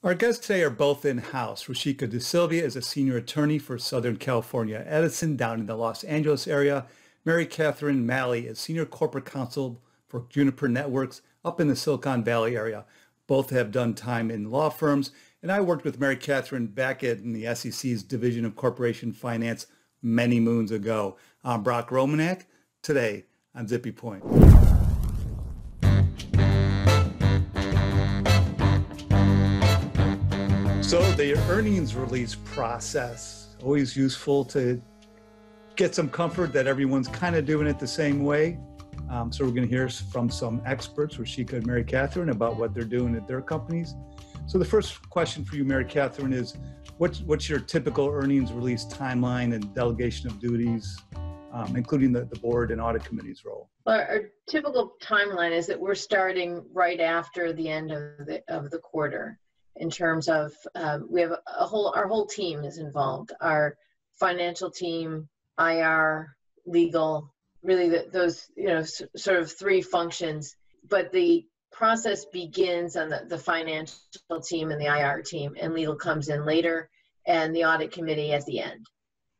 Our guests today are both in-house. Rushika de Silva is a senior attorney for Southern California Edison down in the Los Angeles area. Mary Catherine Malley is senior corporate counsel for Juniper Networks up in the Silicon Valley area. Both have done time in law firms, and I worked with Mary Catherine back in the SEC's Division of Corporation Finance many moons ago. I'm Brock Romanek, today on Zippy Point. So the earnings release process, always useful to get some comfort that everyone's kind of doing it the same way. So we're going to hear from some experts, Rushika and Mary Catherine, about what they're doing at their companies. So the first question for you, Mary Catherine, is what's your typical earnings release timeline and delegation of duties, including the board and audit committee's role? Well, our typical timeline is that we're starting right after the end of the quarter. In terms of, we have our whole team is involved. Our financial team, IR, legal, really those, sort of three functions. But the process begins on the financial team and the IR team, and legal comes in later, and the audit committee at the end.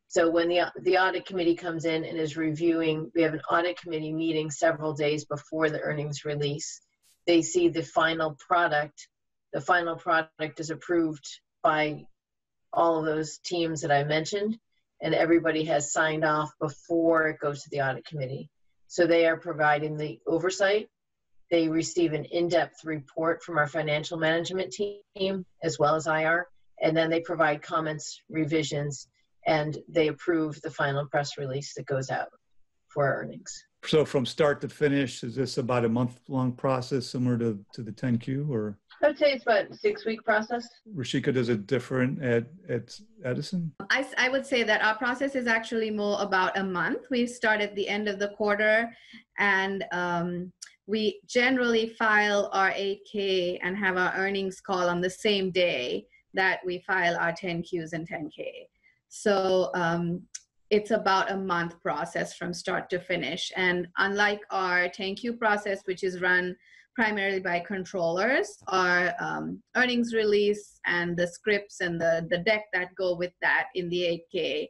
So when the audit committee comes in and is reviewing, we have an audit committee meeting several days before the earnings release. They see the final product. The final product is approved by all of those teams that I mentioned, and everybody has signed off before it goes to the audit committee. So they are providing the oversight. They receive an in-depth report from our financial management team, as well as IR, and then they provide comments, revisions, and they approve the final press release that goes out for our earnings. So from start to finish, is this about a month-long process similar to the 10Q, or? I would say it's about a 6-week process. Rushika, does it different at Edison? I would say that our process is actually more about a month. We start at the end of the quarter, and we generally file our 8K and have our earnings call on the same day that we file our 10Qs and 10K. So it's about a month process from start to finish. And unlike our 10Q process, which is run primarily by controllers, our earnings release and the scripts and the deck that go with that in the 8K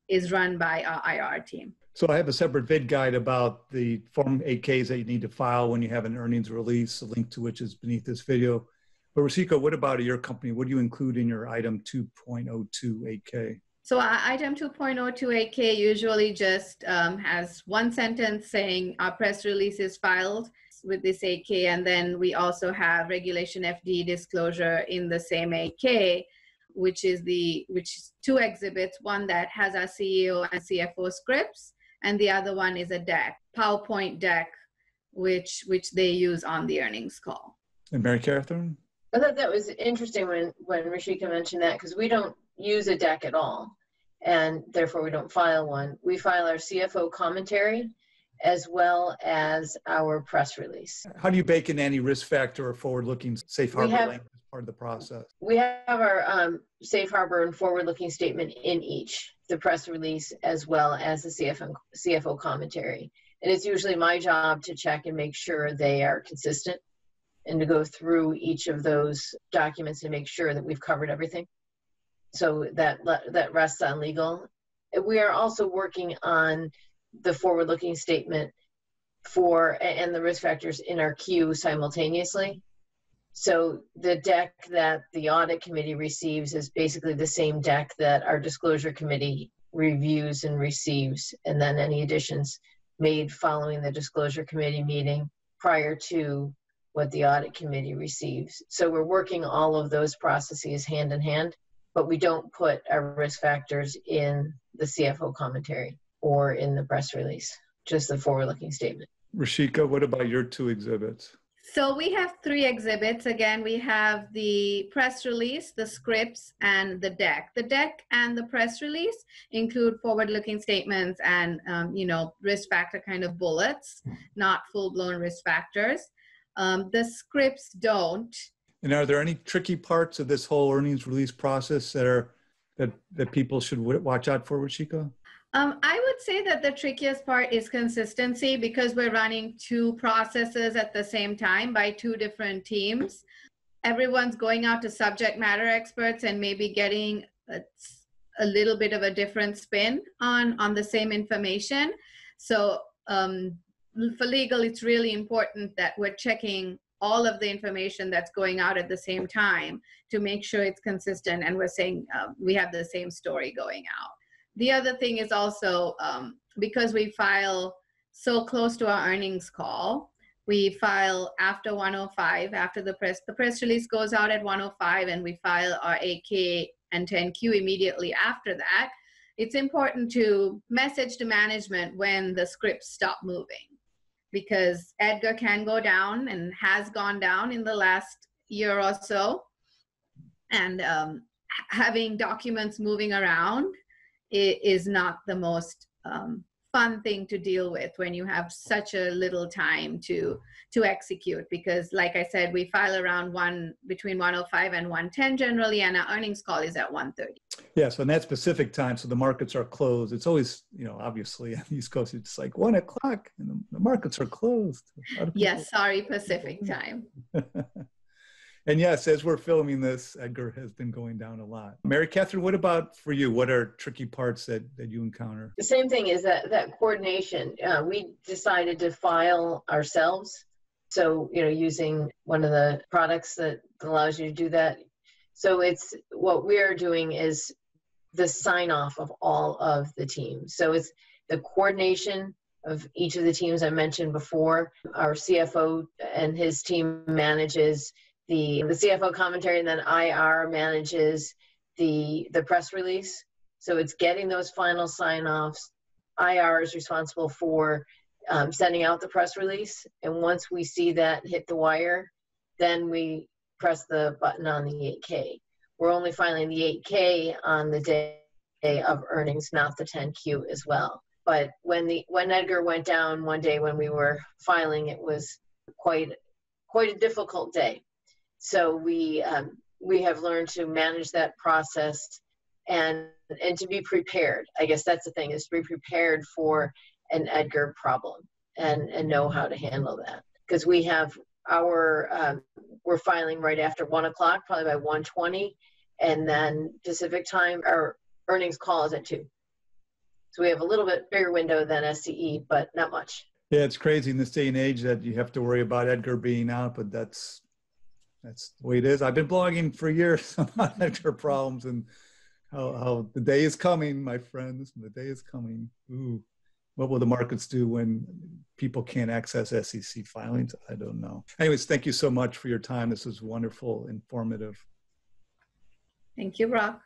is run by our IR team. So I have a separate Vid-Guide about the Form 8Ks that you need to file when you have an earnings release, a link to which is beneath this video. But Rushika, what about your company? What do you include in your item 2.02 8K? So our item 2.02 8K usually just has one sentence saying our press release is filed with this 8K, and then we also have Regulation FD disclosure in the same 8K, which is two exhibits, one that has our CEO and CFO scripts, and the other one is a deck, PowerPoint deck, which they use on the earnings call. And Mary Catherine? I thought that was interesting when Rushika mentioned that, because we don't use a deck at all, and therefore we don't file one. We file our CFO commentary as well as our press release. How do you bake in any risk factor or forward-looking safe harbor language as part of the process? We have our safe harbor and forward-looking statement in each, the press release as well as the CFO commentary. And it's usually my job to check and make sure they are consistent and to go through each of those documents and make sure that we've covered everything. So that rests on legal. We are also working on the forward-looking statement and the risk factors in our queue simultaneously. So the deck that the audit committee receives is basically the same deck that our disclosure committee reviews and receives, and then any additions made following the disclosure committee meeting prior to what the audit committee receives. So we're working all of those processes hand in hand, but we don't put our risk factors in the CFO commentary or in the press release, just the forward-looking statement. Rushika, what about your two exhibits? So we have 3 exhibits. Again, we have the press release, the scripts, and the deck. The deck and the press release include forward-looking statements and, risk factor kind of bullets, not full-blown risk factors. The scripts don't. And are there any tricky parts of this whole earnings release process that people should watch out for, Rushika? I would say that the trickiest part is consistency, because we're running 2 processes at the same time by 2 different teams. everyone's going out to subject matter experts and maybe getting a little bit of a different spin on the same information. So for legal, it's really important that we're checking all of the information that's going out at the same time to make sure it's consistent and we're saying we have the same story going out. The other thing is also because we file so close to our earnings call, we file after 105, after the press release goes out at 105, and we file our 8K and 10Q immediately after that. It's important to message to management when the scripts stop moving, because Edgar can go down and has gone down in the last year or so. And having documents moving around is not the most fun thing to deal with when you have such a little time to execute, because like I said, we file around between 105 and 110 generally, and our earnings call is at 1:30. Yeah, so in that specific time, so the markets are closed. It's always, obviously on the East Coast, it's like 1 o'clock and the markets are closed. Yes, sorry, Pacific time. And yes, as we're filming this, Edgar has been going down a lot. Mary Catherine, what about for you? What are tricky parts that you encounter? The same thing is that coordination. We decided to file ourselves. So, using one of the products that allows you to do that. So what we're doing is the sign off of all of the teams. So it's the coordination of each of the teams I mentioned before. Our CFO and his team manages the CFO commentary, and then IR manages the press release. So it's getting those final sign-offs. IR is responsible for sending out the press release. And once we see that hit the wire, then we press the button on the 8K. We're only filing the 8K on the day of earnings, not the 10Q as well. But when Edgar went down one day when we were filing, it was quite a difficult day. So we have learned to manage that process and to be prepared. I guess that's the thing, is to be prepared for an Edgar problem and know how to handle that. Because we have we're filing right after 1 o'clock, probably by 1:20, and then Pacific time, our earnings call is at 2. So we have a little bit bigger window than SCE, but not much. Yeah, it's crazy in this day and age that you have to worry about Edgar being out, but that's the way it is. I've been blogging for years about Edgar problems and how the day is coming, my friends. The day is coming. Ooh, what will the markets do when people can't access SEC filings? I don't know. Anyways, thank you so much for your time. This was wonderful, informative. Thank you, Brock.